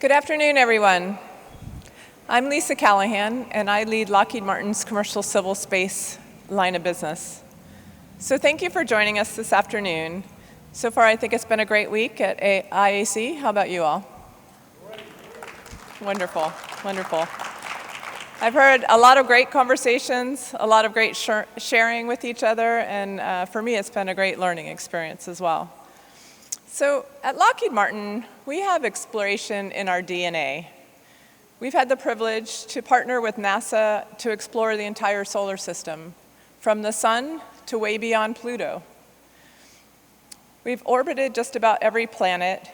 Good afternoon, everyone. I'm Lisa Callahan, and I lead Lockheed Martin's commercial civil space line of business. So thank you for joining us this afternoon. So far, I think it's been a great week at IAC. How about you all? Wonderful, wonderful. I've heard a lot of great conversations, a lot of great sharing with each other, and for me, it's been a great learning experience as well. So at Lockheed Martin, we have exploration in our DNA. We've had the privilege to partner with NASA to explore the entire solar system, from the sun to way beyond Pluto. We've orbited just about every planet,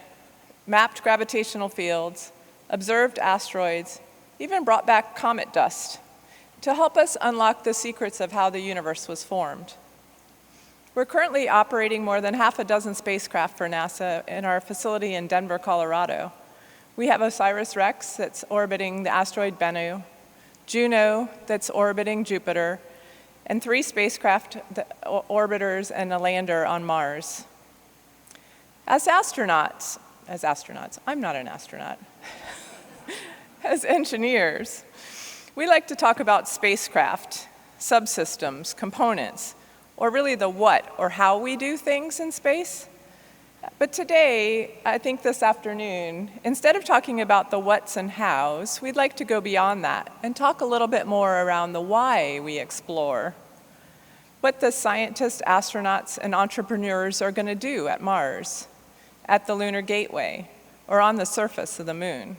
mapped gravitational fields, observed asteroids, even brought back comet dust to help us unlock the secrets of how the universe was formed. We're currently operating more than half a dozen spacecraft for NASA in our facility in Denver, Colorado. We have OSIRIS-REx that's orbiting the asteroid Bennu, Juno that's orbiting Jupiter, and 3 spacecraft orbiters and a lander on Mars. As astronauts, I'm not an astronaut, as engineers, we like to talk about spacecraft, subsystems, components, or really the what or how we do things in space. But today, I think this afternoon, instead of talking about the whats and hows, we'd like to go beyond that and talk a little bit more around the why we explore. What the scientists, astronauts, and entrepreneurs are going to do at Mars, at the Lunar Gateway, or on the surface of the moon.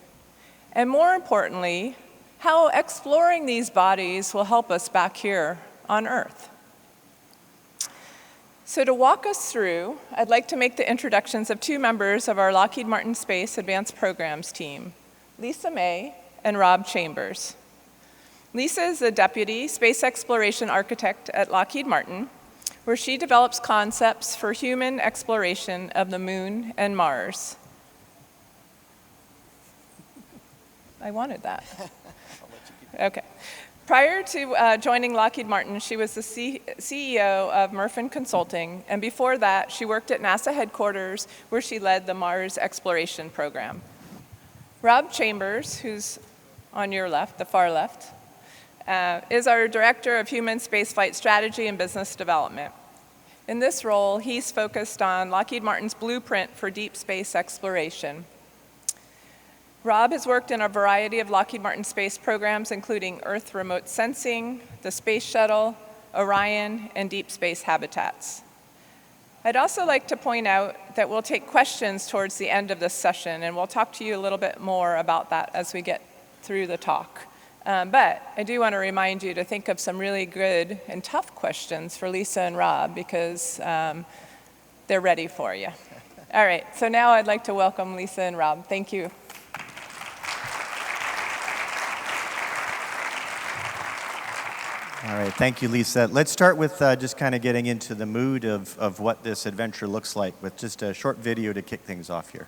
And more importantly, how exploring these bodies will help us back here on Earth. So to walk us through, I'd like to make the introductions of 2 members of our Lockheed Martin Space Advanced Programs team, Lisa May and Rob Chambers. Lisa is the Deputy Space Exploration Architect at Lockheed Martin, where she develops concepts for human exploration of the moon and Mars. I wanted that. Okay. Prior to joining Lockheed Martin, she was the CEO of Murphy Consulting, and before that, she worked at NASA headquarters, where she led the Mars exploration program. Rob Chambers, who's on your left, the far left, is our Director of Human Spaceflight Strategy and Business Development. In this role, he's focused on Lockheed Martin's blueprint for deep space exploration. Rob has worked in a variety of Lockheed Martin space programs, including Earth remote sensing, the Space Shuttle, Orion, and deep space habitats. I'd also like to point out that we'll take questions towards the end of this session, and we'll talk to you a little bit more about that as we get through the talk. But I do want to remind you to think of some really good and tough questions for Lisa and Rob, because they're ready for you. All right, so now I'd like to welcome Lisa and Rob. Thank you. All right, thank you, Lisa. Let's start with just kind of getting into the mood of what this adventure looks like with just a short video to kick things off here.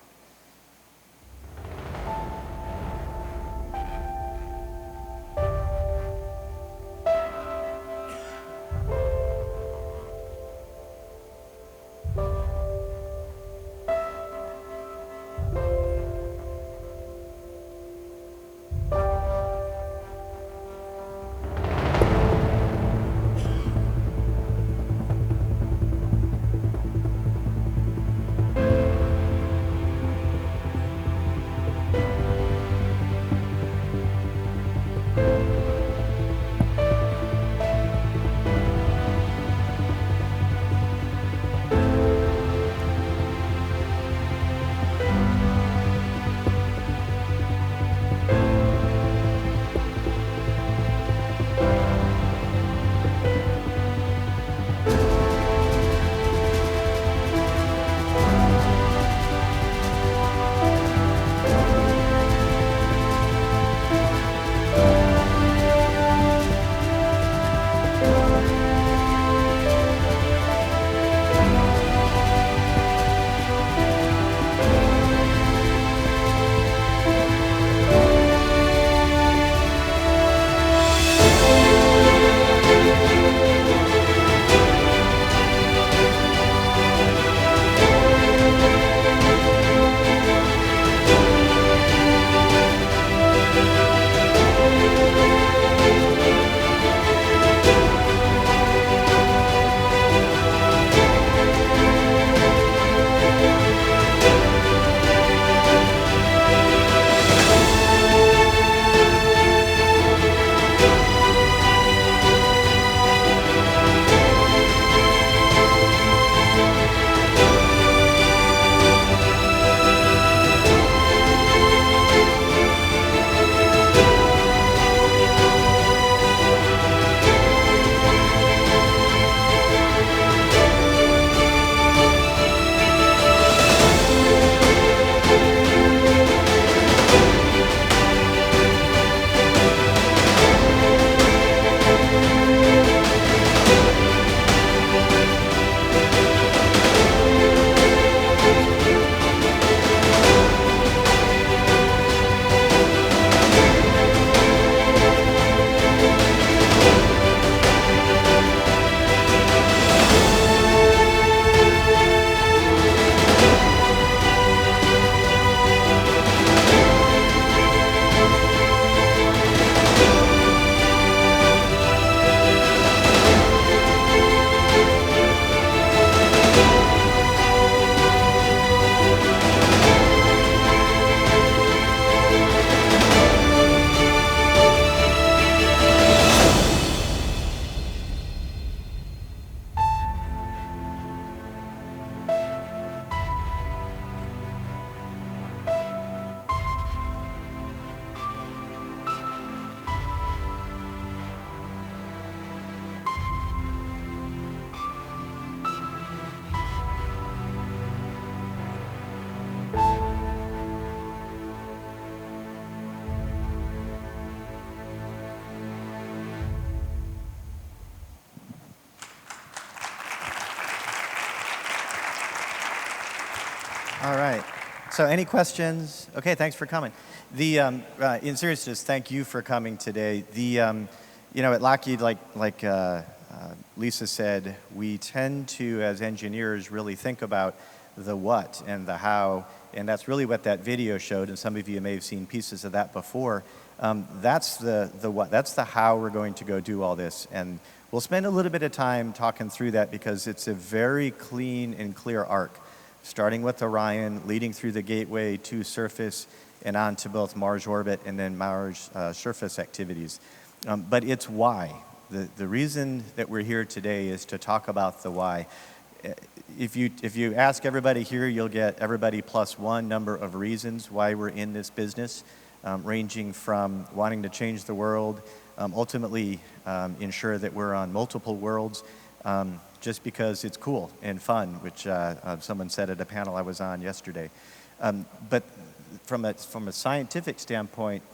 So any questions? Okay, thanks for coming. In seriousness, thank you for coming today. At Lockheed, like Lisa said, we tend to, as engineers, really think about the what and the how, and that's really what that video showed, and some of you may have seen pieces of that before. That's the what, that's the how we're going to go do all this, and we'll spend a little bit of time talking through that because it's a very clean and clear arc, starting with Orion, leading through the gateway to surface and on to both Mars orbit and then Mars surface activities. But it's why. The reason that we're here today is to talk about the why. If you ask everybody here, you'll get everybody plus one number of reasons why we're in this business, ranging from wanting to change the world, ultimately ensure that we're on multiple worlds, just because it's cool and fun, which someone said at a panel I was on yesterday. But from a scientific standpoint,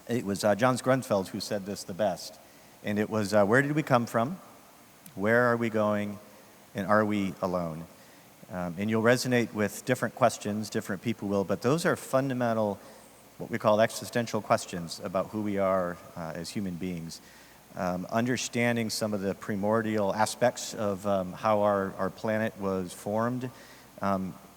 it was John Grunfeld who said this the best. And it was, where did we come from? Where are we going? And are we alone? And you'll resonate with different questions, different people will, but those are fundamental, what we call existential questions about who we are as human beings. Understanding some of the primordial aspects of how our planet was formed.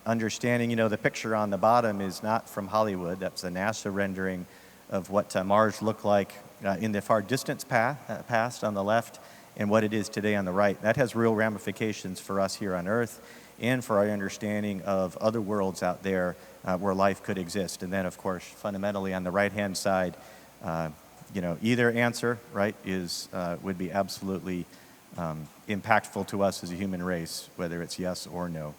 Understanding, the picture on the bottom is not from Hollywood. That's a NASA rendering of what Mars looked like in the far distance past on the left and what it is today on the right. That has real ramifications for us here on Earth and for our understanding of other worlds out there where life could exist. And then, of course, fundamentally on the right-hand side, either answer, right, would be absolutely impactful to us as a human race, whether it's yes or no.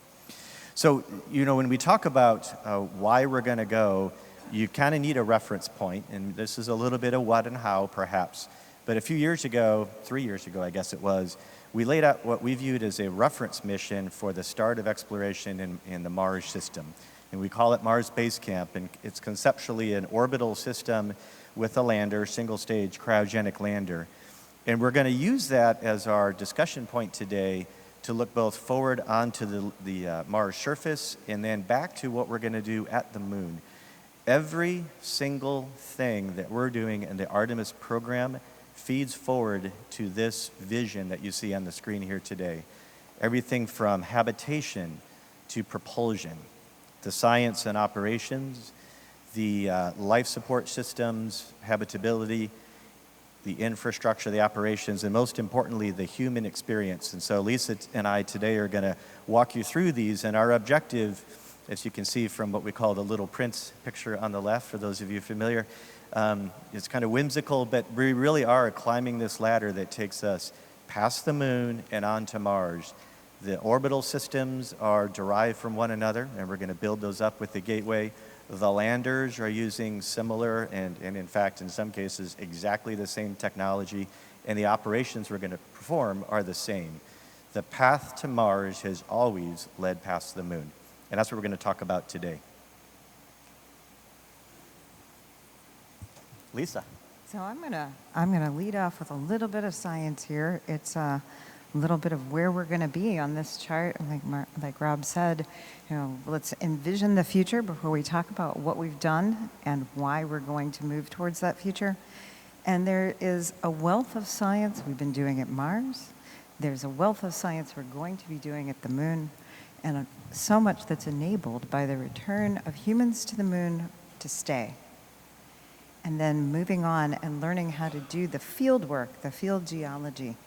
So, when we talk about why we're going to go, you kind of need a reference point, and this is a little bit of what and how, perhaps. But a few years ago, 3 years ago, I guess it was, we laid out what we viewed as a reference mission for the start of exploration in the Mars system. And we call it Mars Base Camp, and it's conceptually an orbital system with a lander, single-stage cryogenic lander. And we're going to use that as our discussion point today to look both forward onto the Mars surface and then back to what we're going to do at the moon. Every single thing that we're doing in the Artemis program feeds forward to this vision that you see on the screen here today. Everything from habitation to propulsion, the science and operations, the life support systems, habitability, the infrastructure, the operations, and most importantly, the human experience. And so Lisa and I today are going to walk you through these, and our objective, as you can see from what we call the Little Prince picture on the left, for those of you familiar, it's kind of whimsical, but we really are climbing this ladder that takes us past the moon and onto Mars. The orbital systems are derived from one another, and we're going to build those up with the gateway. The landers are using similar and in fact, in some cases, exactly the same technology, and the operations we're going to perform are the same. The path to Mars has always led past the moon, and that's what we're going to talk about today. Lisa. So I'm gonna lead off with a little bit of science here. It's a little bit of where we're going to be on this chart. Like Rob said, let's envision the future before we talk about what we've done and why we're going to move towards that future. And there is a wealth of science we've been doing at Mars. There's a wealth of science we're going to be doing at the moon, and so much that's enabled by the return of humans to the moon to stay. And then moving on and learning how to do the field work, the field geology,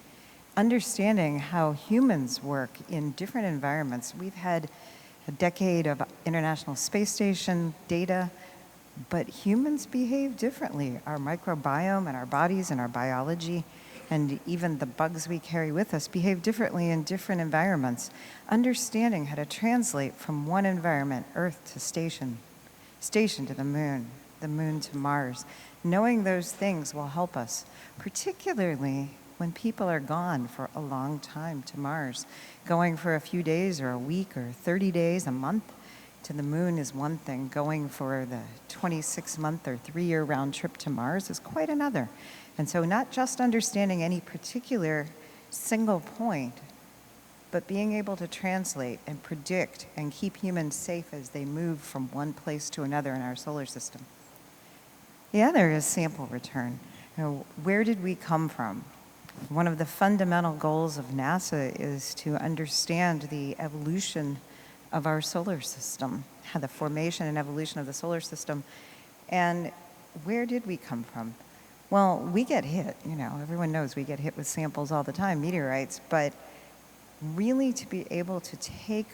understanding how humans work in different environments. We've had a decade of International Space Station data, but humans behave differently. Our microbiome and our bodies and our biology and even the bugs we carry with us behave differently in different environments. Understanding how to translate from one environment, Earth to station to the moon to Mars. Knowing those things will help us, particularly when people are gone for a long time to Mars. Going for a few days or a week or 30 days, a month to the moon is one thing. Going for the 26-month or 3-year round trip to Mars is quite another. And so not just understanding any particular single point, but being able to translate and predict and keep humans safe as they move from one place to another in our solar system. The other is sample return. Where did we come from? One of the fundamental goals of NASA is to understand the evolution of our solar system, how the formation and evolution of the solar system, and where did we come from? Well, we get hit, everyone knows we get hit with samples all the time, meteorites, but really to be able to take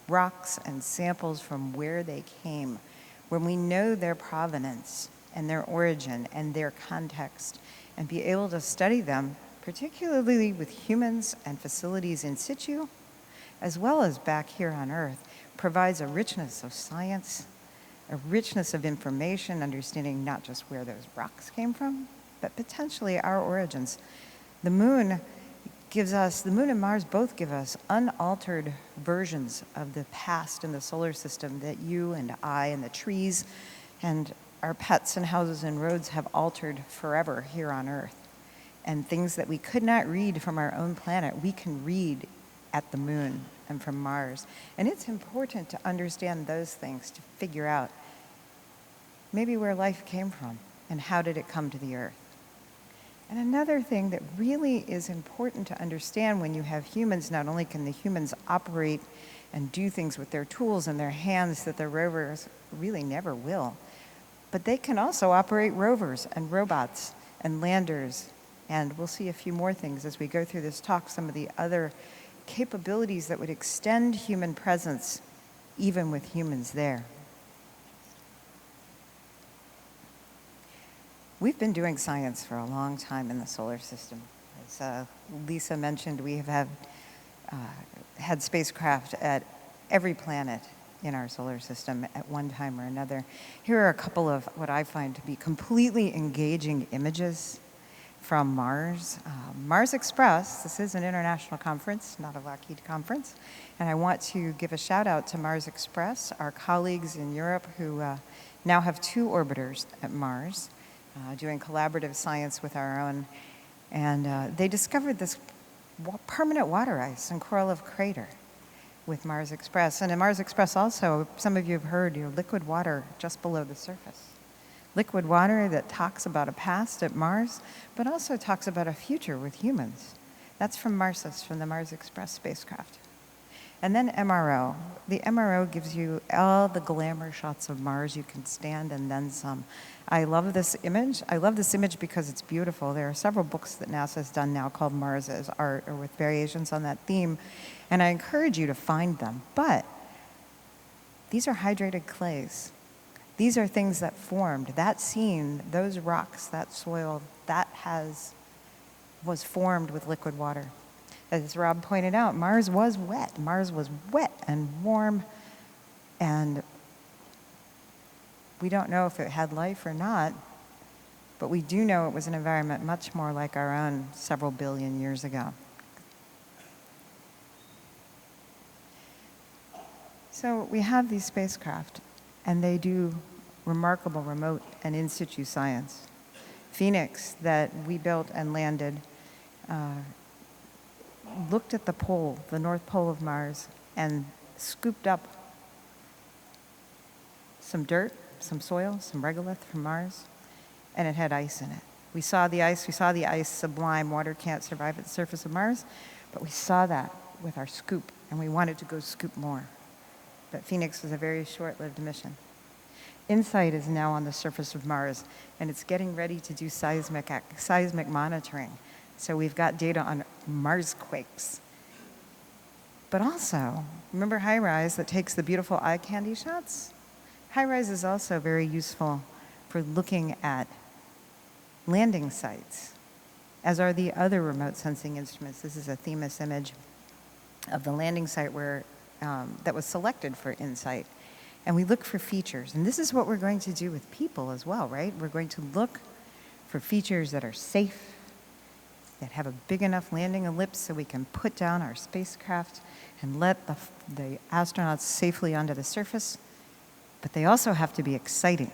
rocks and samples from where they came, when we know their provenance and their origin and their context, and be able to study them, particularly with humans and facilities in situ, as well as back here on Earth, provides a richness of science, a richness of information, understanding not just where those rocks came from, but potentially our origins. The moon and Mars both give us unaltered versions of the past in the solar system that you and I and the trees and our pets and houses and roads have altered forever here on Earth. And things that we could not read from our own planet, we can read at the moon and from Mars. And it's important to understand those things to figure out maybe where life came from and how did it come to the Earth. And another thing that really is important to understand when you have humans, not only can the humans operate and do things with their tools and their hands that the rovers really never will, but they can also operate rovers and robots and landers. And we'll see a few more things as we go through this talk, some of the other capabilities that would extend human presence even with humans there. We've been doing science for a long time in the solar system. As Lisa mentioned, we have had spacecraft at every planet in our solar system at one time or another. Here are a couple of what I find to be completely engaging images from Mars. Mars Express, this is an international conference, not a Lockheed conference, and I want to give a shout out to Mars Express, our colleagues in Europe who now have 2 orbiters at Mars, doing collaborative science with our own, and they discovered this permanent water ice in Korolev Crater with Mars Express. And in Mars Express also, some of you have heard, liquid water just below the surface. Liquid water that talks about a past at Mars, but also talks about a future with humans. That's from Marsus, from the Mars Express spacecraft. And then MRO. The MRO gives you all the glamour shots of Mars you can stand and then some. I love this image. I love this image because it's beautiful. There are several books that NASA has done now called Mars as Art, or with variations on that theme, and I encourage you to find them. But these are hydrated clays. These are things that formed. That scene, those rocks, that soil, that was formed with liquid water. As Rob pointed out, Mars was wet. Mars was wet and warm, and we don't know if it had life or not, but we do know it was an environment much more like our own several billion years ago. So we have these spacecraft, and they do remarkable remote and in situ science. Phoenix, that we built and landed, looked at the pole, the North Pole of Mars, and scooped up some dirt, some soil, some regolith from Mars, and it had ice in it. We saw the ice sublime. Water can't survive at the surface of Mars, but we saw that with our scoop, and we wanted to go scoop more. But Phoenix was a very short-lived mission. InSight is now on the surface of Mars, and it's getting ready to do seismic monitoring. So we've got data on Mars quakes. But also, remember HiRISE that takes the beautiful eye candy shots? HiRISE is also very useful for looking at landing sites, as are the other remote sensing instruments. This is a Themis image of the landing site that was selected for InSight. And we look for features. And this is what we're going to do with people as well, right? We're going to look for features that are safe, that have a big enough landing ellipse so we can put down our spacecraft and let the astronauts safely onto the surface. But they also have to be exciting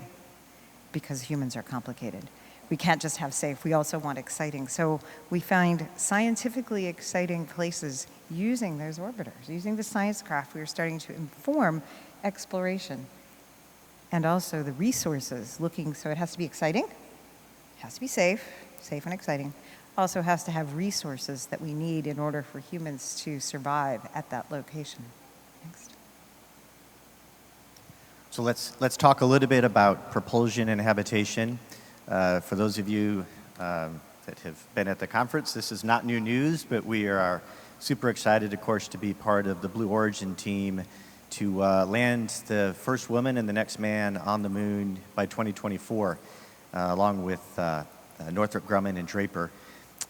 because humans are complicated. we can't just have safe, we also want exciting. So we find scientifically exciting places using those orbiters, using the science craft. We are starting to inform exploration and also the resources looking, so it has to be exciting, it has to be safe and exciting, also has to have resources that we need in order for humans to survive at that location. Next. So let's talk a little bit about propulsion and habitation. For those of you that have been at the conference, this is not new news, but we are super excited, of course, to be part of the Blue Origin team to land the first woman and the next man on the moon by 2024, along with Northrop Grumman and Draper.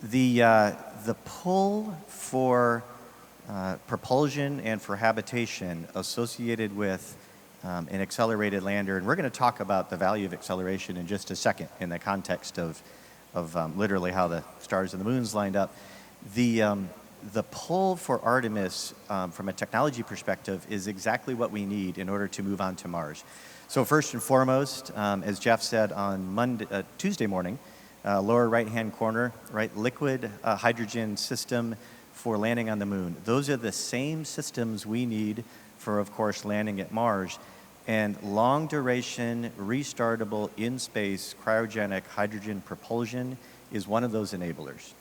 The pull for propulsion and for habitation associated with an accelerated lander, and we're going to talk about the value of acceleration in just a second in the context of literally how the stars and the moons lined up. The pull for Artemis from a technology perspective is exactly what we need in order to move on to Mars. So first and foremost, as Jeff said on Tuesday morning, lower right-hand corner, right, liquid hydrogen system for landing on the moon. Those are the same systems we need for, of course, landing at Mars. And long-duration, restartable, in-space, cryogenic hydrogen propulsion is one of those enablers.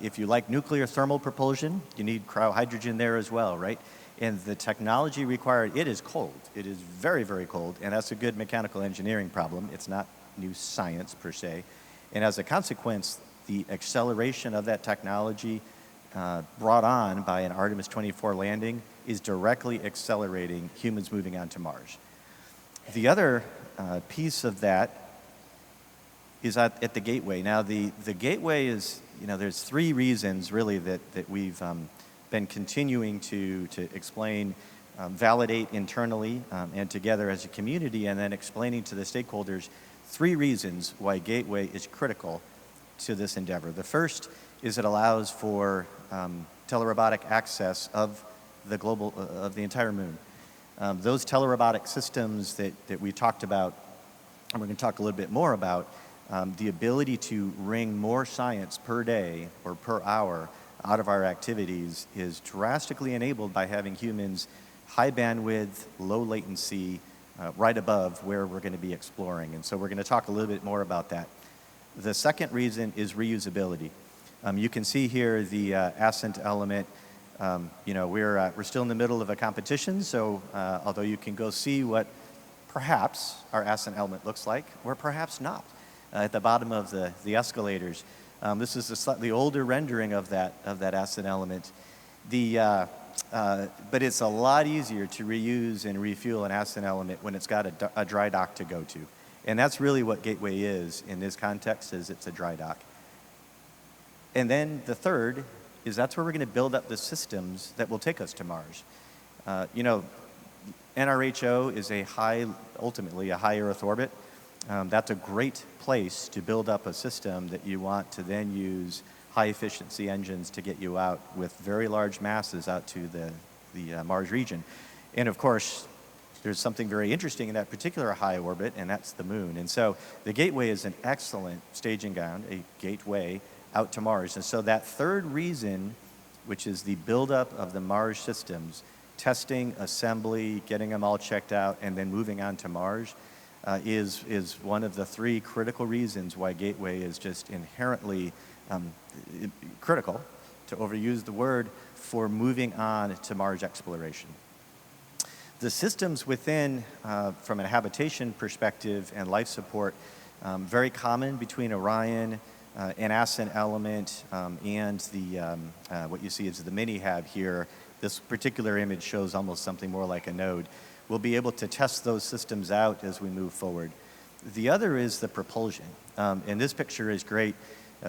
If you like nuclear thermal propulsion, you need cryohydrogen there as well, right? And the technology required, it is cold. It is very, very cold, and that's a good mechanical engineering problem. It's not new science per se. And as a consequence, the acceleration of that technology brought on by an Artemis 24 landing is directly accelerating humans moving on to Mars. The other piece of that is at the gateway. Now, the gateway is, there's three reasons really that we've been continuing to explain, validate internally and together as a community, and then explaining to the stakeholders three reasons why gateway is critical to this endeavor. The first is it allows for telerobotic access of the entire moon. Those telerobotic systems that we talked about, and we're going to talk a little bit more about, the ability to wring more science per day or per hour out of our activities is drastically enabled by having humans high bandwidth, low latency, right above where we're going to be exploring. And so we're going to talk a little bit more about that. The second reason is reusability. You can see here the ascent element. We're still in the middle of a competition, so although you can go see what perhaps our ascent element looks like, or perhaps not, at the bottom of the escalators. This is a slightly older rendering of that ascent element. But it's a lot easier to reuse and refuel an ascent element when it's got a dry dock to go to. And that's really what Gateway is in this context, is it's a dry dock. And then the third is that's where we're going to build up the systems that will take us to Mars. NRHO is ultimately a high Earth orbit. That's a great place to build up a system that you want to then use high efficiency engines to get you out with very large masses out to the Mars region. And of course, there's something very interesting in that particular high orbit, and that's the moon. And so the Gateway is an excellent staging ground, a gateway out to Mars. And so that third reason, which is the buildup of the Mars systems, testing, assembly, getting them all checked out, and then moving on to Mars, is one of the three critical reasons why Gateway is just inherently critical, to overuse the word, for moving on to Mars exploration. The systems within, from a habitation perspective and life support, very common between Orion, an ascent element, and what you see is the mini-hab here. This particular image shows almost something more like a node. We'll be able to test those systems out as we move forward. The other is the propulsion. And this picture is great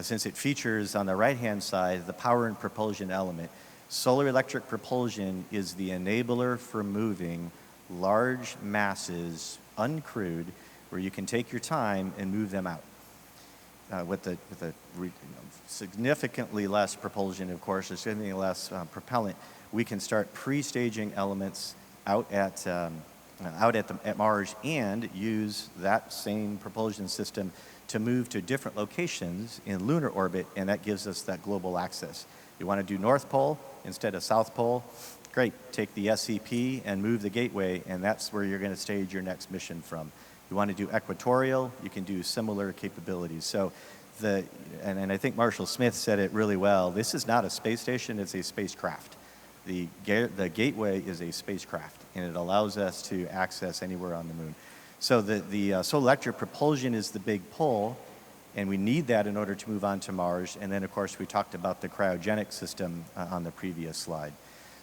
since it features on the right-hand side the power and propulsion element. Solar electric propulsion is the enabler for moving large masses uncrewed, where you can take your time and move them out. With significantly less propulsion, of course, or significantly less propellant, we can start pre-staging elements out at out at Mars and use that same propulsion system to move to different locations in lunar orbit, and that gives us that global access. You want to do North Pole instead of South Pole? Great, take the SCP and move the gateway, and that's where you're going to stage your next mission from. You want to do equatorial, you can do similar capabilities. So, and I think Marshall Smith said it really well, this is not a space station, it's a spacecraft. The gateway is a spacecraft, and it allows us to access anywhere on the moon. So the solar electric propulsion is the big pull, and we need that in order to move on to Mars. And then, of course, we talked about the cryogenic system on the previous slide.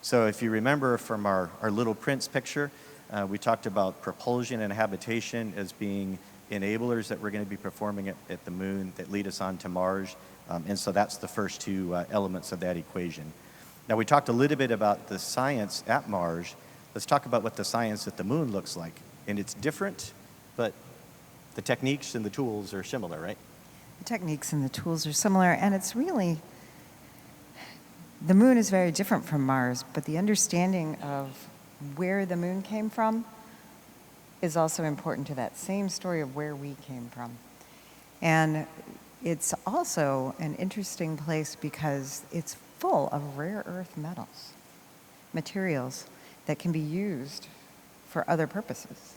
So if you remember from our Little Prince picture, we talked about propulsion and habitation as being enablers that we're going to be performing at the moon that lead us on to Mars. And so that's the first two elements of that equation. Now, we talked a little bit about the science at Mars. Let's talk about what the science at the moon looks like. And it's different, but the techniques and the tools are similar, right? The techniques and the tools are similar, and it's really, the moon is very different from Mars, but the understanding of where the moon came from is also important to that same story of where we came from. And it's also an interesting place because it's full of rare earth materials that can be used for other purposes.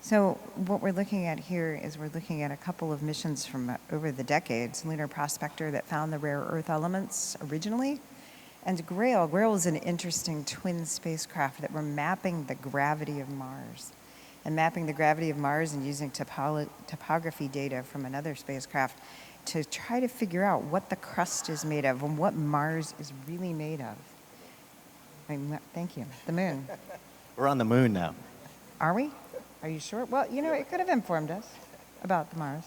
So what we're looking at here is we're looking at a couple of missions from over the decades. Lunar Prospector that found the rare earth elements originally, and Grail. Grail is an interesting twin spacecraft that were mapping the gravity of Mars. And mapping the gravity of Mars and using topography data from another spacecraft to try to figure out what the crust is made of and what Mars is really made of. Thank you. The moon. We're on the moon now. Are we? Are you sure? Well, you know, it could have informed us about the Mars.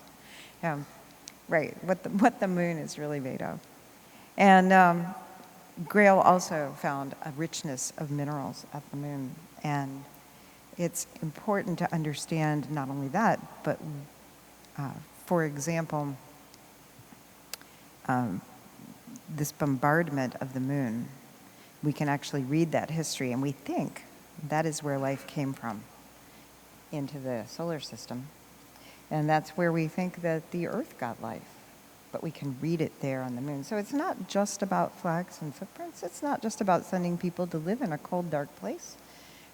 Right, what the moon is really made of. And Grail also found a richness of minerals at the moon. And it's important to understand not only that, but for example, this bombardment of the moon, we can actually read that history, and we think that is where life came from into the solar system. And that's where we think that the Earth got life, but we can read it there on the moon. So it's not just about flags and footprints. It's not just about sending people to live in a cold, dark place,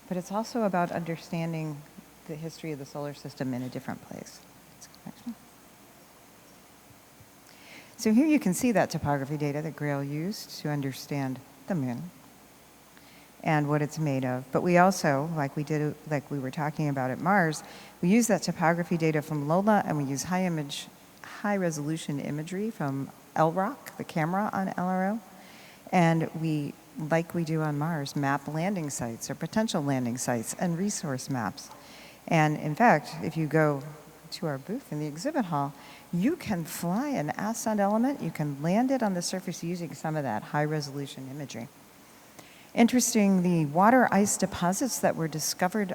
but it's also about understanding the history of the solar system in a different place. So here you can see that topography data that Grail used to understand the moon and what it's made of. But we also, like we were talking about at Mars, we use that topography data from Lola, and we use high resolution imagery from LROC, the camera on LRO. And we, like we do on Mars, map landing sites or potential landing sites and resource maps. And in fact, if you go to our booth in the exhibit hall, you can fly an ascent element, you can land it on the surface using some of that high-resolution imagery. Interesting, the water ice deposits that were discovered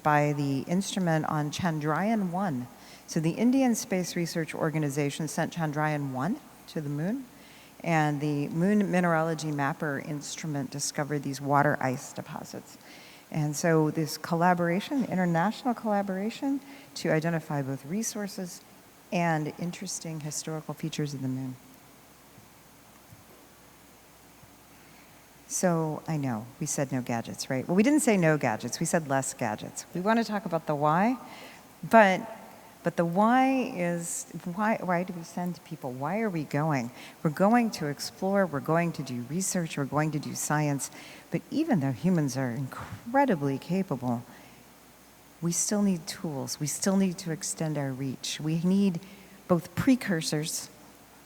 by the instrument on Chandrayaan-1. So the Indian Space Research Organization sent Chandrayaan-1 to the moon, and the Moon Mineralogy Mapper instrument discovered these water ice deposits. And so this collaboration, international collaboration, to identify both resources and interesting historical features of the moon. So I know, we said no gadgets, right? Well, we didn't say no gadgets, we said less gadgets. We want to talk about the why, but the why is, why do we send people? Why are we going? We're going to explore, we're going to do research, we're going to do science, but even though humans are incredibly capable, we still need tools. We still need to extend our reach. We need both precursors,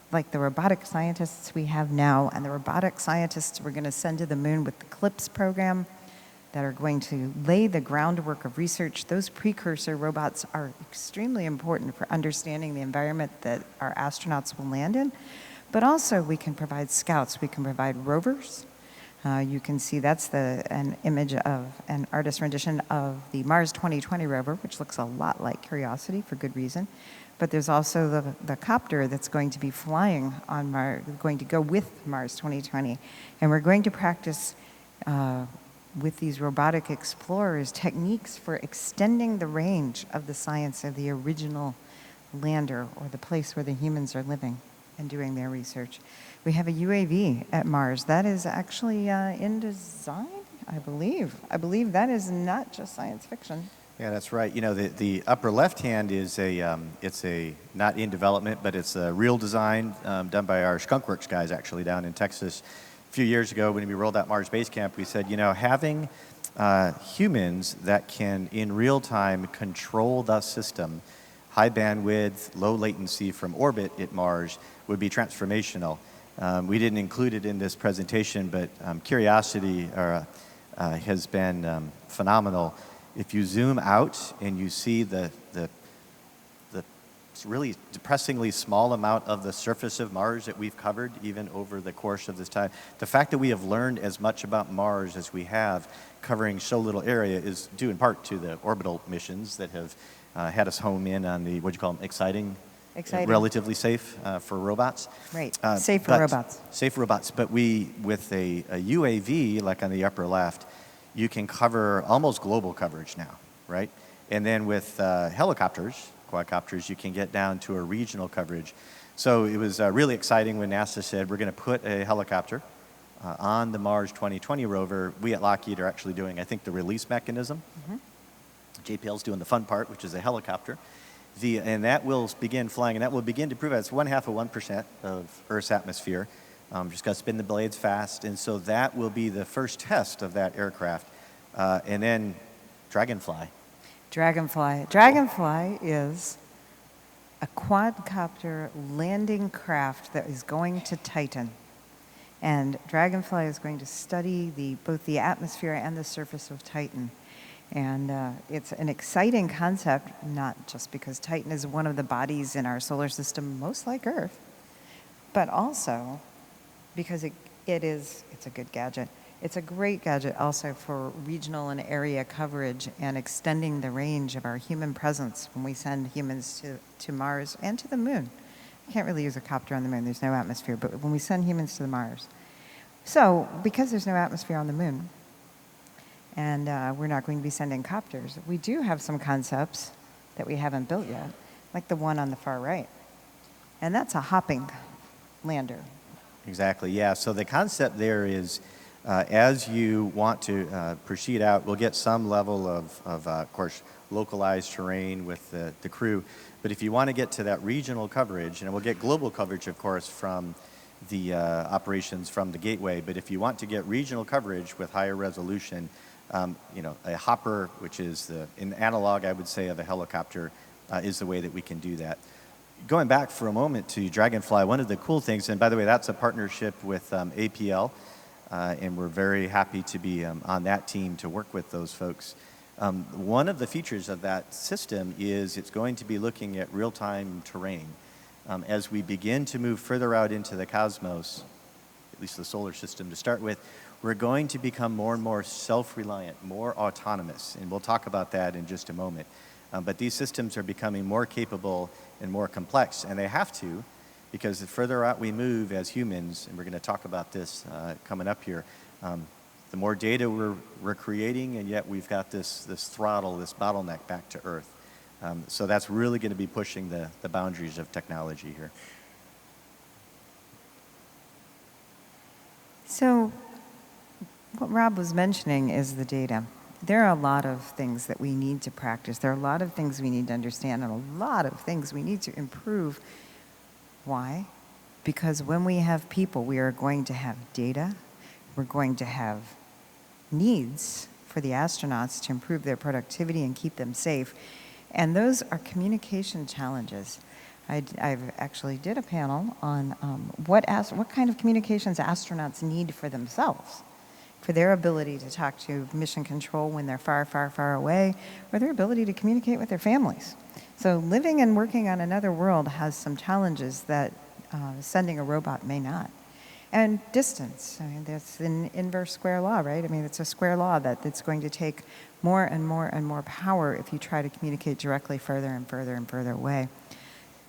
like the robotic scientists we have now, and the robotic scientists we're going to send to the moon with the CLPS program that are going to lay the groundwork of research. Those precursor robots are extremely important for understanding the environment that our astronauts will land in. But also we can provide scouts, we can provide rovers. You can see that's an image of an artist rendition of the Mars 2020 rover, which looks a lot like Curiosity for good reason. But there's also the copter that's going to be flying on Mars, going to go with Mars 2020. And we're going to practice with these robotic explorers, techniques for extending the range of the science of the original lander or the place where the humans are living and doing their research. We have a UAV at Mars. That is actually in design, I believe. I believe that is not just science fiction. Yeah, that's right. You know, the upper left hand is it's not in development, but it's a real design done by our Skunkworks guys actually down in Texas. A few years ago when we rolled out Mars Base Camp, we said, you know, having humans that can in real time control the system, high bandwidth, low latency from orbit at Mars would be transformational. We didn't include it in this presentation, but Curiosity has been phenomenal. If you zoom out and you see the really depressingly small amount of the surface of Mars that we've covered even over the course of this time, the fact that we have learned as much about Mars as we have covering so little area is due in part to the orbital missions that have had us home in on the, what do you call them, exciting. Relatively safe for robots. Right, safe for robots. Safe for robots, but with a UAV, like on the upper left, you can cover almost global coverage now, right? And then with helicopters, quadcopters, you can get down to a regional coverage. So it was really exciting when NASA said, we're going to put a helicopter on the Mars 2020 rover. We at Lockheed are actually doing, I think, the release mechanism. Mm-hmm. JPL's doing the fun part, which is a helicopter. And that will begin flying, and that will begin to prove out it's 0.5% of Earth's atmosphere. Just got to spin the blades fast, and so that will be the first test of that aircraft. And then Dragonfly. Dragonfly is a quadcopter landing craft that is going to Titan. And Dragonfly is going to study both the atmosphere and the surface of Titan. And it's an exciting concept, not just because Titan is one of the bodies in our solar system most like Earth, but also because it's a good gadget. It's a great gadget also for regional and area coverage and extending the range of our human presence when we send humans to Mars and to the moon. You can't really use a copter on the moon, there's no atmosphere, but when we send humans to the Mars. So, because there's no atmosphere on the moon, and we're not going to be sending copters, we do have some concepts that we haven't built yet, like the one on the far right. And that's a hopping lander. Exactly, yeah. So the concept there is, as you want to proceed out, we'll get some level of course, localized terrain with the crew. But if you want to get to that regional coverage, and we'll get global coverage, of course, from the operations from the gateway, but if you want to get regional coverage with higher resolution, a hopper, which is an analog, I would say, of a helicopter, is the way that we can do that. Going back for a moment to Dragonfly, one of the cool things, and by the way, that's a partnership with APL, and we're very happy to be on that team to work with those folks. One of the features of that system is it's going to be looking at real-time terrain. As we begin to move further out into the cosmos, at least the solar system to start with, we're going to become more and more self-reliant, more autonomous, and we'll talk about that in just a moment. But these systems are becoming more capable and more complex, and they have to, because the further out we move as humans, and we're going to talk about this coming up here, the more data we're creating, and yet we've got this throttle, this bottleneck back to Earth. So that's really going to be pushing the boundaries of technology here. So what Rob was mentioning is the data. There are a lot of things that we need to practice. There are a lot of things we need to understand and a lot of things we need to improve. Why? Because when we have people, we are going to have data. We're going to have needs for the astronauts to improve their productivity and keep them safe. And those are communication challenges. I've actually did a panel on what kind of communications astronauts need for themselves, for their ability to talk to mission control when they're far, far, far away, or their ability to communicate with their families. So living and working on another world has some challenges that sending a robot may not. And distance, I mean, that's an inverse square law, right? I mean, it's a square law that it's going to take more and more and more power if you try to communicate directly further and further and further away.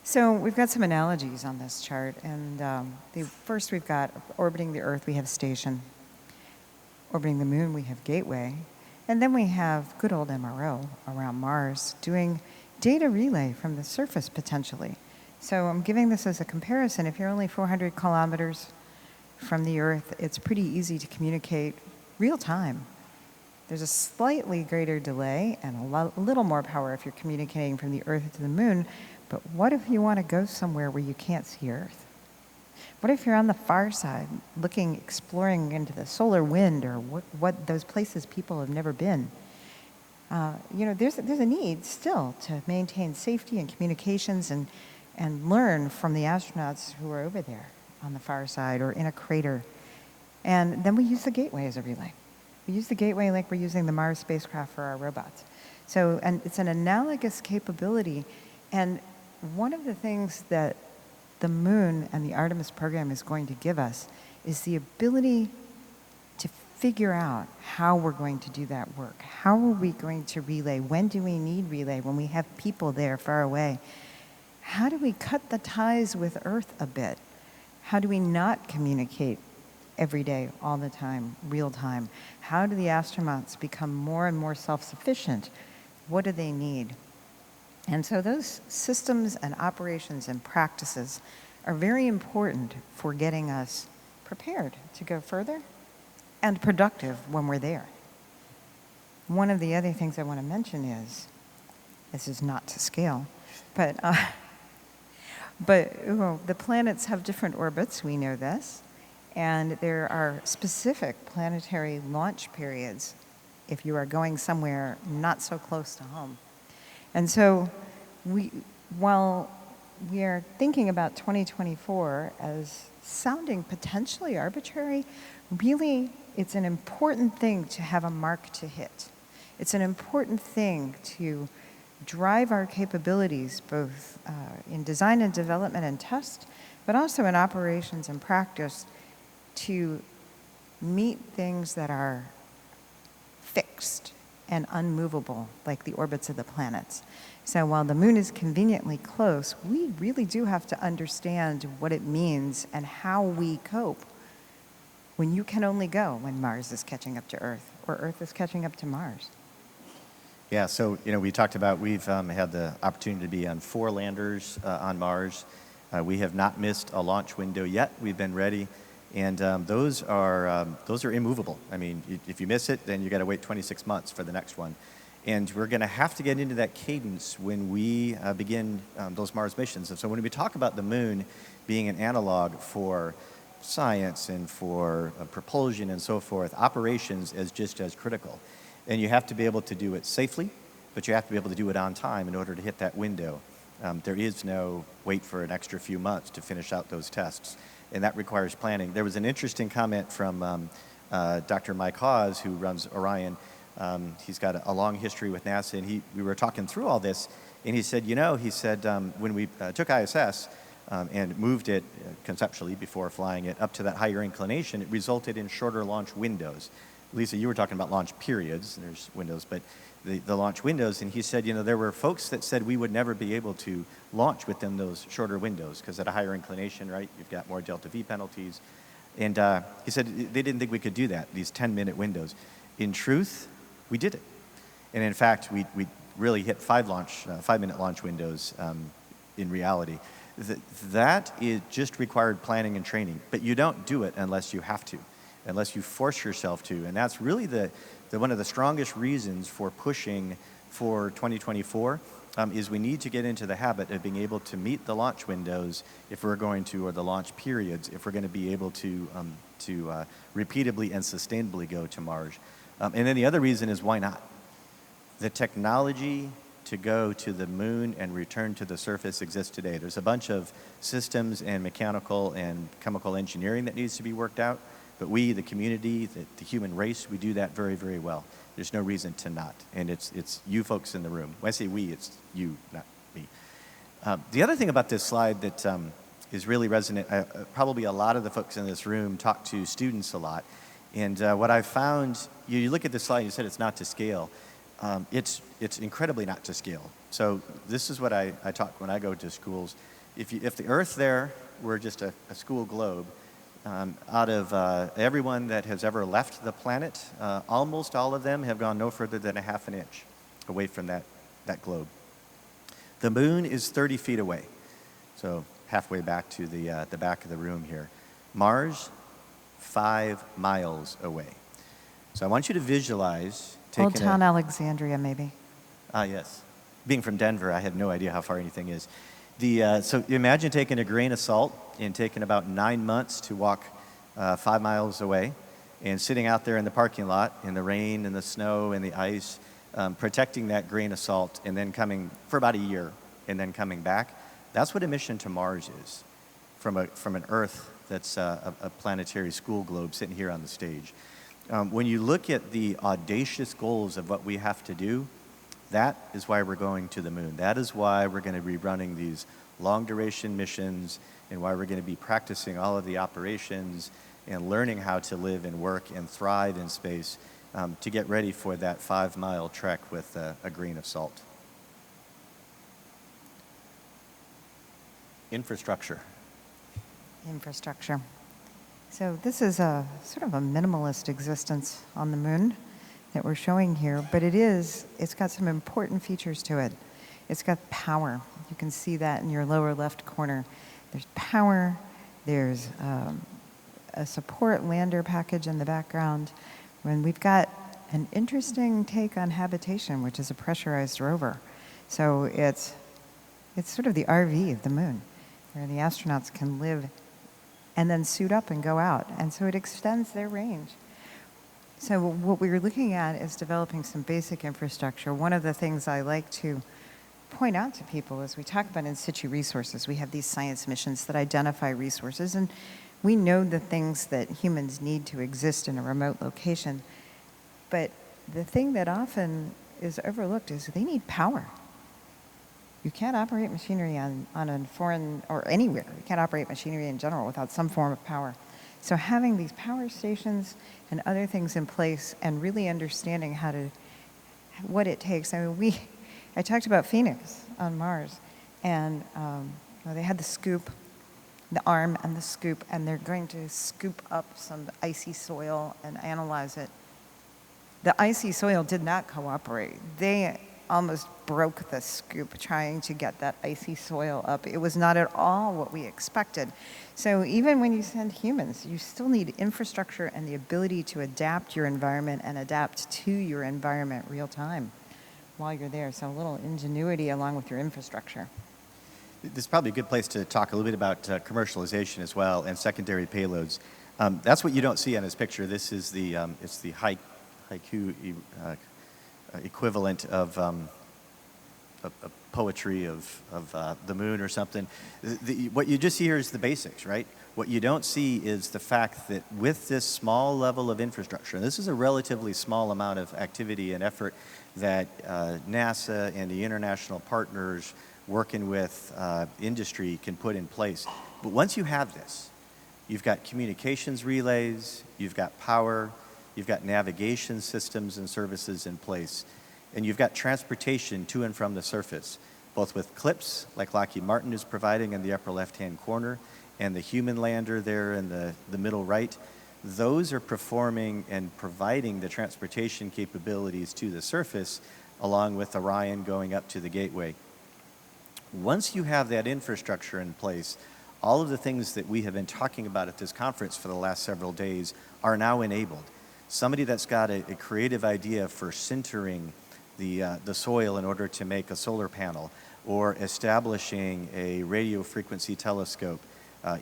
So we've got some analogies on this chart, and first we've got orbiting the Earth, we have station. Orbiting the moon, we have Gateway. And then we have good old MRO around Mars doing data relay from the surface potentially. So I'm giving this as a comparison. If you're only 400 kilometers from the Earth, it's pretty easy to communicate real time. There's a slightly greater delay and a little more power if you're communicating from the Earth to the moon. But what if you want to go somewhere where you can't see Earth? What if you're on the far side, exploring into the solar wind or what those places people have never been? There's a need still to maintain safety and communications and learn from the astronauts who are over there on the far side or in a crater. And then we use the Gateway as a relay. We use the Gateway like we're using the Mars spacecraft for our robots. So, and it's an analogous capability. And one of the things that the moon and the Artemis program is going to give us is the ability to figure out how we're going to do that work. How are we going to relay? When do we need relay? When we have people there far away? How do we cut the ties with Earth a bit? How do we not communicate every day, all the time, real time? How do the astronauts become more and more self-sufficient? What do they need? And so those systems and operations and practices are very important for getting us prepared to go further and productive when we're there. One of the other things I want to mention is, this is not to scale, but the planets have different orbits, we know this, and there are specific planetary launch periods if you are going somewhere not so close to home. And so while we are thinking about 2024 as sounding potentially arbitrary, really it's an important thing to have a mark to hit. It's an important thing to drive our capabilities both in design and development and test, but also in operations and practice to meet things that are fixed and unmovable, like the orbits of the planets. So while the moon is conveniently close, we really do have to understand what it means and how we cope when you can only go when Mars is catching up to Earth or Earth is catching up to Mars. Yeah, so we talked about we've had the opportunity to be on 4 landers on Mars. We have not missed a launch window yet. We've been ready, and those are immovable. I mean, if you miss it, then you got to wait 26 months for the next one. And we're going to have to get into that cadence when we begin those Mars missions. And so when we talk about the moon being an analog for science and for propulsion and so forth, operations is just as critical. And you have to be able to do it safely, but you have to be able to do it on time in order to hit that window. There is no wait for an extra few months to finish out those tests, and that requires planning. There was an interesting comment from Dr. Mike Hawes, who runs Orion. He's got a long history with NASA, and we were talking through all this, and he said, when we took ISS and moved it conceptually before flying it up to that higher inclination, it resulted in shorter launch windows. Lisa, you were talking about launch periods, and there's windows, but the launch windows, and he said, there were folks that said we would never be able to launch within those shorter windows, because at a higher inclination, right, you've got more delta V penalties. And he said they didn't think we could do that, these 10-minute windows. In truth, we did it. And in fact, we really hit 5-minute launch windows in reality. That is just required planning and training, but you don't do it unless you have to, unless you force yourself to. And that's really one of the strongest reasons for pushing for 2024 is we need to get into the habit of being able to meet the launch windows if we're going to, or the launch periods, if we're going to be able to repeatably and sustainably go to Mars. And then the other reason is why not? The technology to go to the moon and return to the surface exists today. There's a bunch of systems and mechanical and chemical engineering that needs to be worked out, but we, the community, the human race, we do that very, very well. There's no reason to not, and it's you folks in the room. When I say we, it's you, not me. The other thing about this slide that is really resonant, probably a lot of the folks in this room talk to students a lot, and what I found, you look at this slide, you said it's not to scale. It's incredibly not to scale. So this is what I talk when I go to schools. If the Earth there were just a school globe, out of everyone that has ever left the planet, almost all of them have gone no further than a half an inch away from that globe. The moon is 30 feet away, so halfway back to the back of the room here. Mars, 5 miles away. So I want you to visualize Old Town Alexandria, maybe. Yes. Being from Denver, I had no idea how far anything is. So imagine taking a grain of salt and taking about 9 months to walk 5 miles away and sitting out there in the parking lot in the rain and the snow and the ice, protecting that grain of salt and then coming for about a year and then coming back. That's what a mission to Mars is from an Earth that's a planetary school globe sitting here on the stage. When you look at the audacious goals of what we have to do, that is why we're going to the moon. That is why we're going to be running these long-duration missions and why we're going to be practicing all of the operations and learning how to live and work and thrive in space to get ready for that 5-mile trek with a grain of salt. Infrastructure. Infrastructure. So this is a sort of a minimalist existence on the moon that we're showing here, but it's got some important features to it. It's got power. You can see that in your lower left corner. There's power, there's a support lander package in the background, and we've got an interesting take on habitation, which is a pressurized rover. So it's sort of the RV of the moon, where the astronauts can live and then suit up and go out, and so it extends their range. So what we were looking at is developing some basic infrastructure. One of the things I like to point out to people is we talk about in situ resources. We have these science missions that identify resources, and we know the things that humans need to exist in a remote location. But the thing that often is overlooked is they need power. You can't operate machinery on a foreign, or anywhere. You can't operate machinery in general without some form of power. So having these power stations and other things in place and really understanding what it takes. I mean, I talked about Phoenix on Mars, and they had the scoop, the arm and the scoop, and they're going to scoop up some icy soil and analyze it. The icy soil did not cooperate. They almost broke the scoop trying to get that icy soil up. It was not at all what we expected. So even when you send humans, you still need infrastructure and the ability to adapt your environment and adapt to your environment real time while you're there. So a little ingenuity along with your infrastructure. This is probably a good place to talk a little bit about commercialization as well and secondary payloads. That's what you don't see on this picture. This is it's the haiku equivalent of a poetry of the moon or something. What you just see here is the basics, right? What you don't see is the fact that with this small level of infrastructure, and this is a relatively small amount of activity and effort that NASA and the international partners working with industry can put in place. But once you have this, you've got communications relays, you've got power, you've got navigation systems and services in place, and you've got transportation to and from the surface, both with CLPS, like Lockheed Martin is providing in the upper left-hand corner, and the human lander there in the middle right. Those are performing and providing the transportation capabilities to the surface, along with Orion going up to the gateway. Once you have that infrastructure in place, all of the things that we have been talking about at this conference for the last several days are now enabled. Somebody that's got a creative idea for sintering the soil in order to make a solar panel, or establishing a radio frequency telescope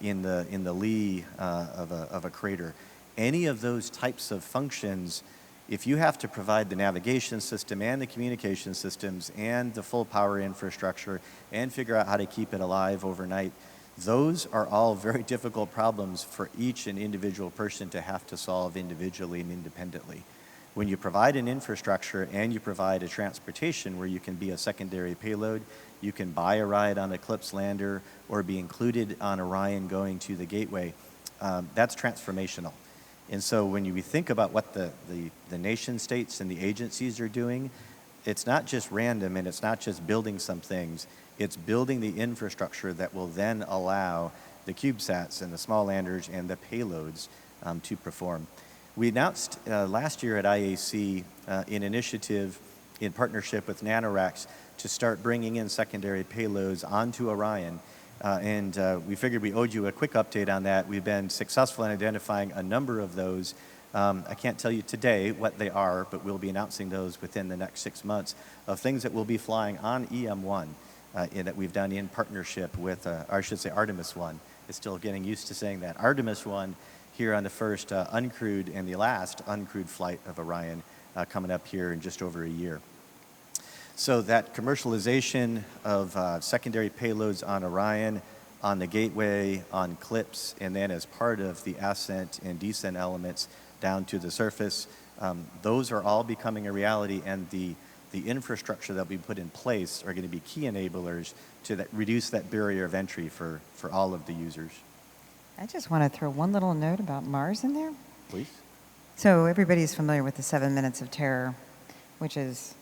in the lee of a crater. Any of those types of functions, if you have to provide the navigation system and the communication systems and the full power infrastructure and figure out how to keep it alive overnight, those are all very difficult problems for each and individual person to have to solve individually and independently. When you provide an infrastructure and you provide a transportation where you can be a secondary payload, you can buy a ride on a CLPS lander or be included on Orion going to the gateway, that's transformational. And so when we think about what the nation states and the agencies are doing, it's not just random and it's not just building some things, it's building the infrastructure that will then allow the CubeSats and the small landers and the payloads to perform. We announced last year at IAC an initiative in partnership with NanoRacks to start bringing in secondary payloads onto Orion. We figured we owed you a quick update on that. We've been successful in identifying a number of those. I can't tell you today what they are, but we'll be announcing those within the next 6 months of things that will be flying on EM1 that we've done in partnership with, or I should say Artemis 1. It's still getting used to saying that. Artemis 1 here on the first uncrewed and the last uncrewed flight of Orion coming up here in just over a year. So that commercialization of secondary payloads on Orion, on the Gateway, on CLPS, and then as part of the ascent and descent elements down to the surface, those are all becoming a reality, and the infrastructure that we put in place are going to be key enablers to reduce that barrier of entry for all of the users. I just want to throw one little note about Mars in there. Please. So everybody's familiar with the 7 minutes of terror, which is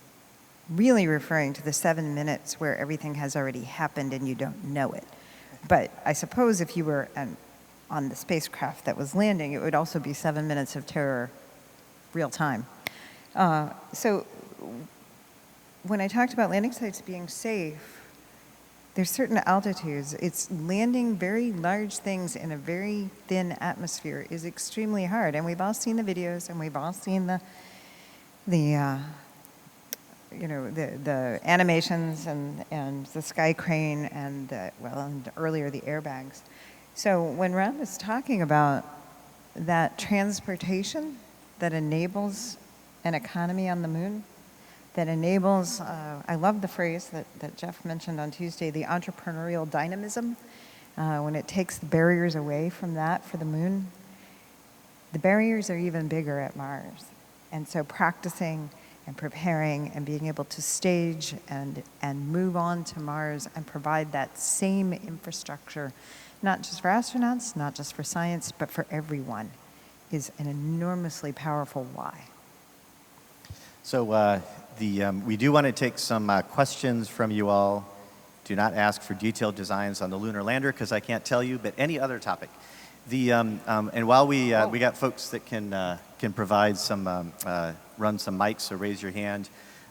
really referring to the 7 minutes where everything has already happened and you don't know it. But I suppose if you were on the spacecraft that was landing, it would also be 7 minutes of terror real time. So when I talked about landing sites being safe, there's certain altitudes. It's landing very large things in a very thin atmosphere is extremely hard. And we've all seen the videos, and we've all seen the animations and the sky crane and earlier the airbags. So when Rob was talking about that transportation that enables an economy on the moon, that enables, I love the phrase that Jeff mentioned on Tuesday, the entrepreneurial dynamism, when it takes the barriers away from that for the moon. The barriers are even bigger at Mars. And so practicing and preparing and being able to stage and move on to Mars and provide that same infrastructure, not just for astronauts, not just for science, but for everyone, is an enormously powerful why. So we do want to take some questions from you all. Do not ask for detailed designs on the lunar lander because I can't tell you, but any other topic. And while we got folks that can provide some, run some mics, so raise your hand.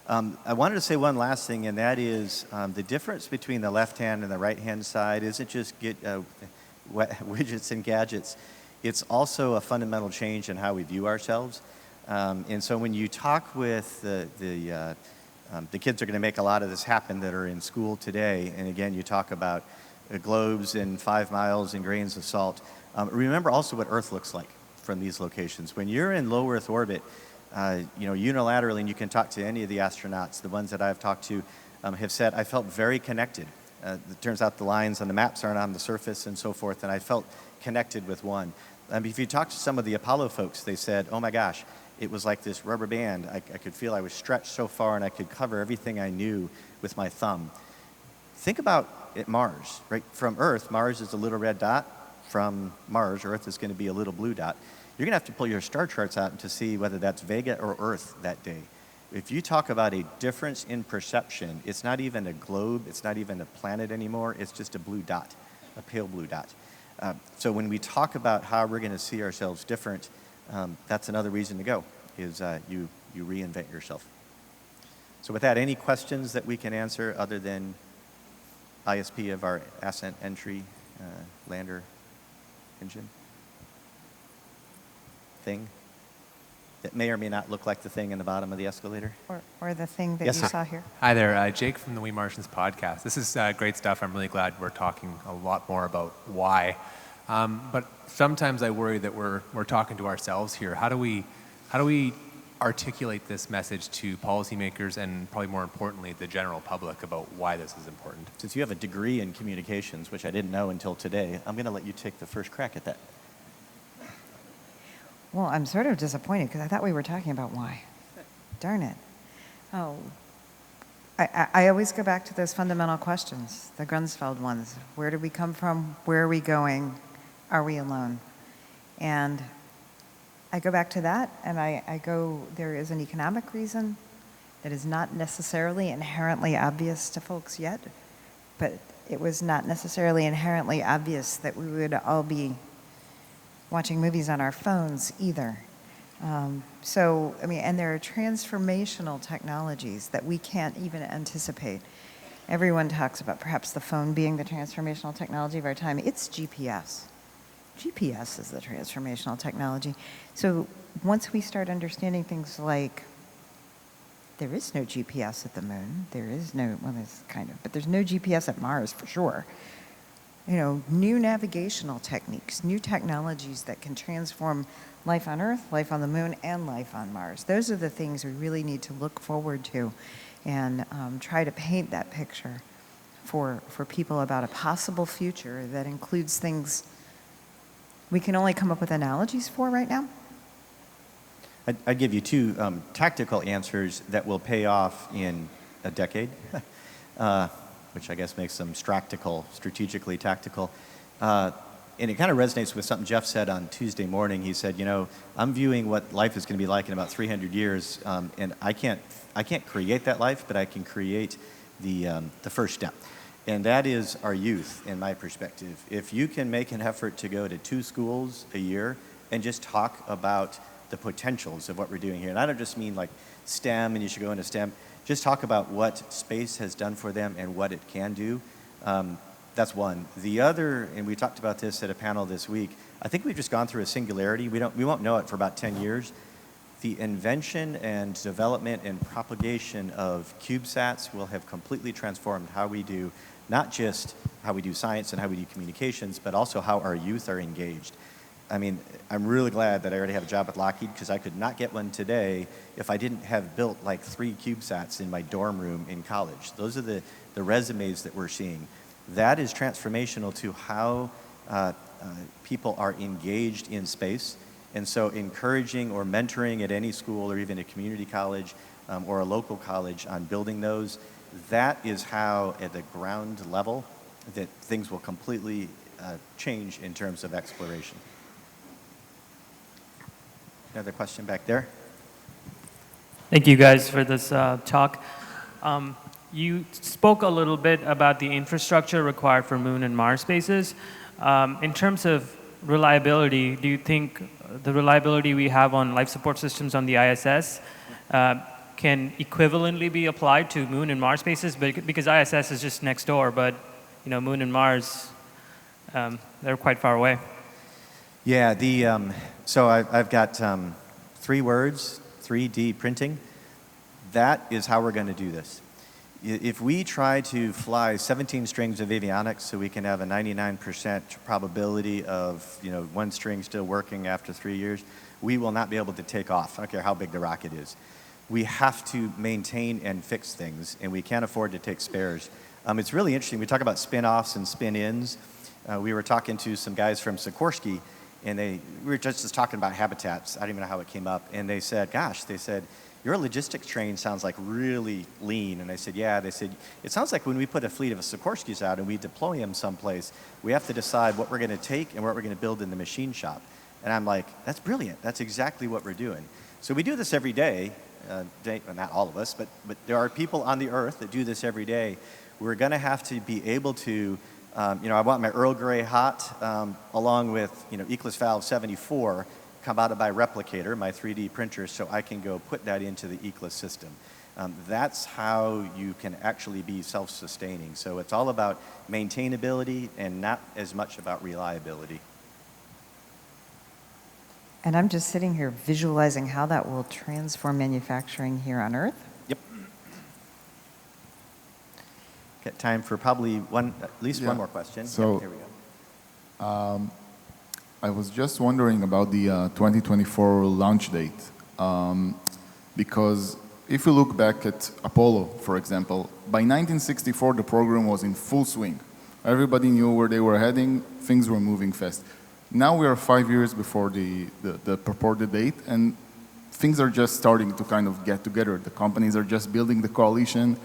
I wanted to say one last thing, and that is the difference between the left hand and the right hand side isn't just widgets and gadgets. It's also a fundamental change in how we view ourselves. And so when you talk with the kids are going to make a lot of this happen that are in school today, and again, you talk about globes and 5 miles and grains of salt. Remember also what Earth looks like from these locations. When you're in low Earth orbit, unilaterally, and you can talk to any of the astronauts, the ones that I've talked to have said, I felt very connected. It turns out the lines on the maps aren't on the surface and so forth, and I felt connected with one. If you talk to some of the Apollo folks, they said, oh my gosh, it was like this rubber band. I could feel I was stretched so far and I could cover everything I knew with my thumb. Think about at Mars, right? From Earth, Mars is a little red dot. From Mars, Earth is going to be a little blue dot. You're going to have to pull your star charts out to see whether that's Vega or Earth that day. If you talk about a difference in perception, it's not even a globe, it's not even a planet anymore, it's just a blue dot, a pale blue dot. So when we talk about how we're going to see ourselves different, that's another reason to go, is you reinvent yourself. So with that, any questions that we can answer other than ISP of our ascent entry lander engine thing that may or may not look like the thing in the bottom of the escalator? Or the thing that Yes, you sir. saw here. Hi there, Jake from the We Martians podcast. This is great stuff. I'm really glad we're talking a lot more about why. But sometimes I worry that we're talking to ourselves here. How do we articulate this message to policymakers and probably more importantly the general public about why this is important? Since you have a degree in communications, which I didn't know until today, I'm going to let you take the first crack at that. Well, I'm sort of disappointed because I thought we were talking about why. Darn it. Oh, I always go back to those fundamental questions, the Grunsfeld ones. Where did we come from? Where are we going? Are we alone? And I go back to that, and I go, there is an economic reason that is not necessarily inherently obvious to folks yet, but it was not necessarily inherently obvious that we would all be watching movies on our phones either. So, I mean, and there are transformational technologies that we can't even anticipate. Everyone talks about perhaps the phone being the transformational technology of our time. It's GPS. GPS is the transformational technology. So once we start understanding things like there is no GPS at the moon, there is no, well, there's kind of, but there's no GPS at Mars for sure. You know, new navigational techniques, new technologies that can transform life on Earth, life on the moon, and life on Mars. Those are the things we really need to look forward to and try to paint that picture for people about a possible future that includes things we can only come up with analogies for right now. I'd give you two tactical answers that will pay off in a decade, which I guess makes them strategically tactical. And it kind of resonates with something Jeff said on Tuesday morning. He said, you know, I'm viewing what life is going to be like in about 300 years, and I can't create that life, but I can create the first step. And that is our youth, in my perspective. If you can make an effort to go to 2 schools a year and just talk about the potentials of what we're doing here, and I don't just mean like STEM and you should go into STEM, just talk about what space has done for them and what it can do. That's one. The other, and we talked about this at a panel this week, I think we've just gone through a singularity. We won't know it for about 10 years. The invention and development and propagation of CubeSats will have completely transformed how we do, not just how we do science and how we do communications, but also how our youth are engaged. I mean, I'm really glad that I already have a job at Lockheed, because I could not get one today if I didn't have built like 3 CubeSats in my dorm room in college. Those are the resumes that we're seeing. That is transformational to how people are engaged in space. And so encouraging or mentoring at any school or even a community college or a local college on building those, that is how at the ground level that things will completely change in terms of exploration. Another question back there. Thank you guys for this talk. You spoke a little bit about the infrastructure required for Moon and Mars spaces. In terms of reliability, do you think the reliability we have on life support systems on the ISS can equivalently be applied to Moon and Mars spaces? Because ISS is just next door, but you know, Moon and Mars, they're quite far away. Yeah, so I've got 3 words, 3D printing. That is how we're going to do this. If we try to fly 17 strings of avionics so we can have a 99% probability of, you know, 1 string still working after 3 years, we will not be able to take off. I don't care how big the rocket is. We have to maintain and fix things, and we can't afford to take spares. It's really interesting. We talk about spin-offs and spin-ins. We were talking to some guys from Sikorsky, and we were just talking about habitats. I don't even know how it came up. And they said, gosh, your logistics train sounds like really lean. And I said, yeah. They said, it sounds like when we put a fleet of Sikorskys out and we deploy them someplace, we have to decide what we're going to take and what we're going to build in the machine shop. And I'm like, that's brilliant. That's exactly what we're doing. So we do this every day. Well, not all of us, but there are people on the Earth that do this every day. We're going to have to be able to, I want my Earl Grey hot along with, Eclipse Valve 74 come out of my replicator, my 3D printer, so I can go put that into the Eclipse system. That's how you can actually be self-sustaining. So it's all about maintainability and not as much about reliability. And I'm just sitting here visualizing how that will transform manufacturing here on Earth. Yep. Got time for probably one more question. So, here we go. I was just wondering about the 2024 launch date, because if you look back at Apollo, for example, by 1964 the program was in full swing. Everybody knew where they were heading, things were moving fast. Now we are 5 years before the purported date, and things are just starting to kind of get together. The companies are just building the coalition.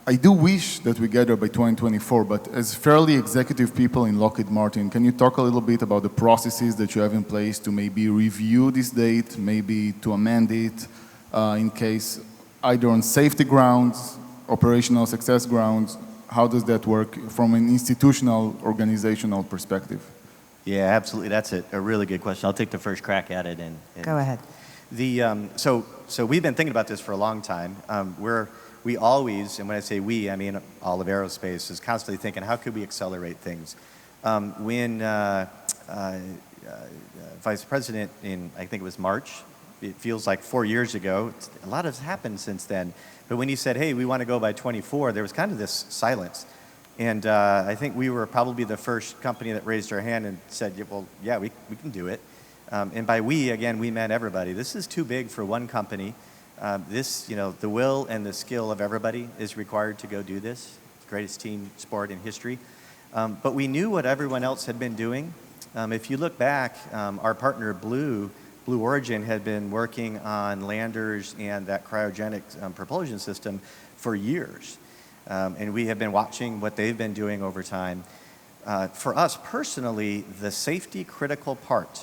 I do wish that we get there by 2024, but as fairly executive people in Lockheed Martin, can you talk a little bit about the processes that you have in place to maybe review this date, maybe to amend it in case either on safety grounds, operational success grounds? how does that work from an institutional, organizational perspective? Yeah, absolutely. That's a really good question. I'll take the first crack at it. And Go ahead. So we've been thinking about this for a long time. We always, and when I say we, I mean all of aerospace, is constantly thinking, how could we accelerate things? When Vice President I think it was March, it feels like 4 years ago, a lot has happened since then. But when he said, hey, we want to go by 24, there was kind of this silence. And I think we were probably the first company that raised our hand and said, yeah, well, yeah, we can do it. And by we, again, we meant everybody. This is too big for one company. The will and the skill of everybody is required to go do this. It's the greatest team sport in history. But we knew what everyone else had been doing. If you look back, our partner Blue Origin had been working on landers and that cryogenic propulsion system for years. And we have been watching what they've been doing over time. For us personally, the safety critical part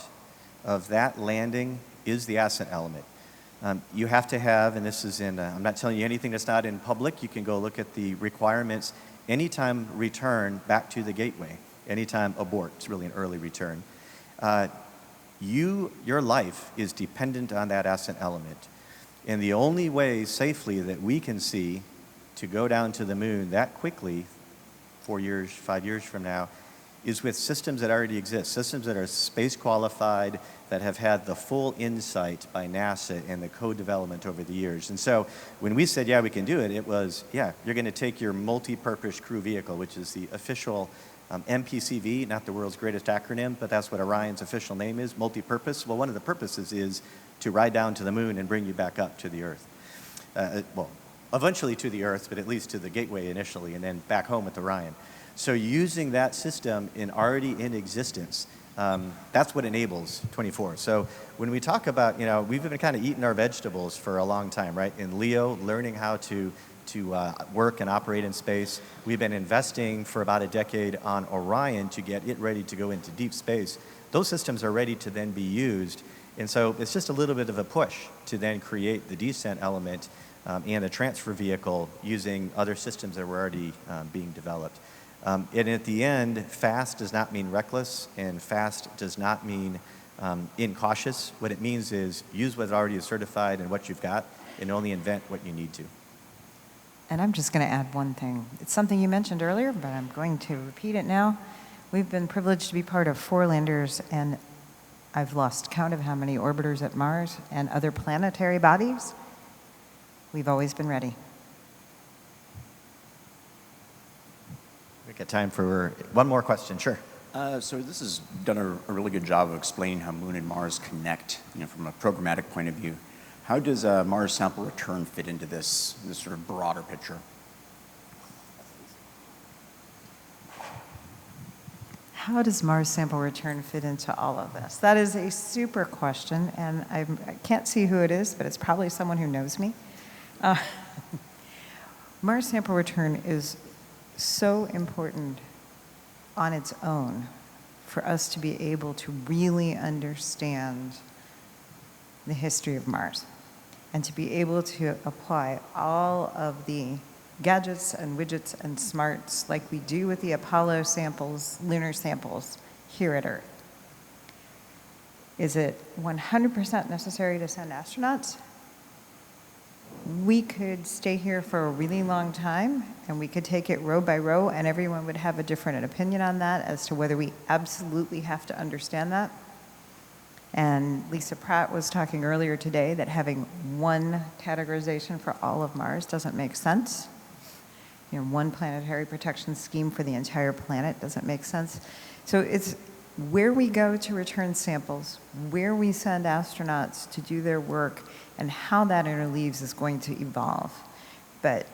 of that landing is the ascent element. You have to have, and this is I'm not telling you anything that's not in public, you can go look at the requirements. Anytime return back to the gateway, anytime abort, it's really an early return. Your life is dependent on that ascent element. And the only way safely that we can see to go down to the moon that quickly, 4 years, 5 years from now, is with systems that already exist, systems that are space qualified, that have had the full insight by NASA and the co-development over the years. And so when we said, yeah, we can do it, it was, yeah, you're going to take your multi-purpose crew vehicle, which is the official MPCV, not the world's greatest acronym, but that's what Orion's official name is, multi-purpose. Well, one of the purposes is to ride down to the moon and bring you back up to the Earth. Eventually to the Earth, but at least to the gateway initially, and then back home with Orion. So using that system already in existence, that's what enables 24. So when we talk about, we've been kind of eating our vegetables for a long time, right? In LEO, learning how to work and operate in space. We've been investing for about a decade on Orion to get it ready to go into deep space. Those systems are ready to then be used. And so it's just a little bit of a push to then create the descent element and the transfer vehicle using other systems that were already being developed. And at the end, fast does not mean reckless, and fast does not mean incautious. What it means is use what already is certified and what you've got, and only invent what you need to. And I'm just going to add one thing. It's something you mentioned earlier, but I'm going to repeat it now. We've been privileged to be part of 4 landers, and I've lost count of how many orbiters at Mars and other planetary bodies. We've always been ready. We got time for one more question, sure. So this has done a really good job of explaining how Moon and Mars connect, from a programmatic point of view. How does Mars sample return fit into this sort of broader picture? How does Mars sample return fit into all of this? That is a super question, and I can't see who it is, but it's probably someone who knows me. Mars sample return is so important on its own for us to be able to really understand the history of Mars and to be able to apply all of the gadgets and widgets and smarts like we do with the Apollo samples, lunar samples here at Earth. Is it 100% necessary to send astronauts? We could stay here for a really long time, and we could take it row by row, and everyone would have a different opinion on that as to whether we absolutely have to understand that. And Lisa Pratt was talking earlier today that having one categorization for all of Mars doesn't make sense. One planetary protection scheme for the entire planet doesn't make sense. So it's where we go to return samples, where we send astronauts to do their work, and how that interleaves is going to evolve. But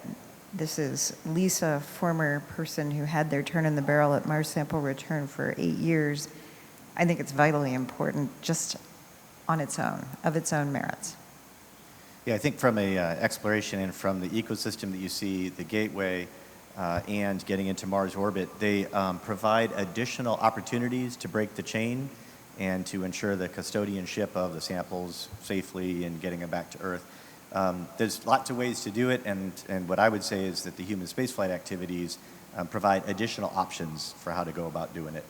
this is Lisa, former person who had their turn in the barrel at Mars sample return for 8 years. I think it's vitally important just on its own, of its own merits. Yeah, I think from a exploration and from the ecosystem that you see, the gateway and getting into Mars orbit, they provide additional opportunities to break the chain and to ensure the custodianship of the samples safely and getting them back to Earth. There's lots of ways to do it, and what I would say is that the human spaceflight activities provide additional options for how to go about doing it.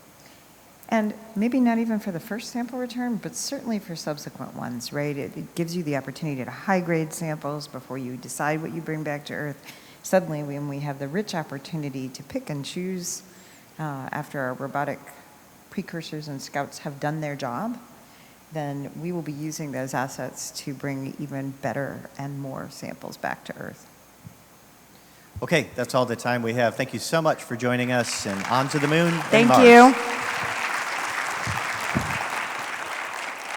And maybe not even for the first sample return, but certainly for subsequent ones, right? It gives you the opportunity to high-grade samples before you decide what you bring back to Earth. Suddenly, when we have the rich opportunity to pick and choose after our robotic precursors and scouts have done their job, then we will be using those assets to bring even better and more samples back to Earth. Okay, that's all the time we have. Thank you so much for joining us, and on to the moon and Thank Mars. you.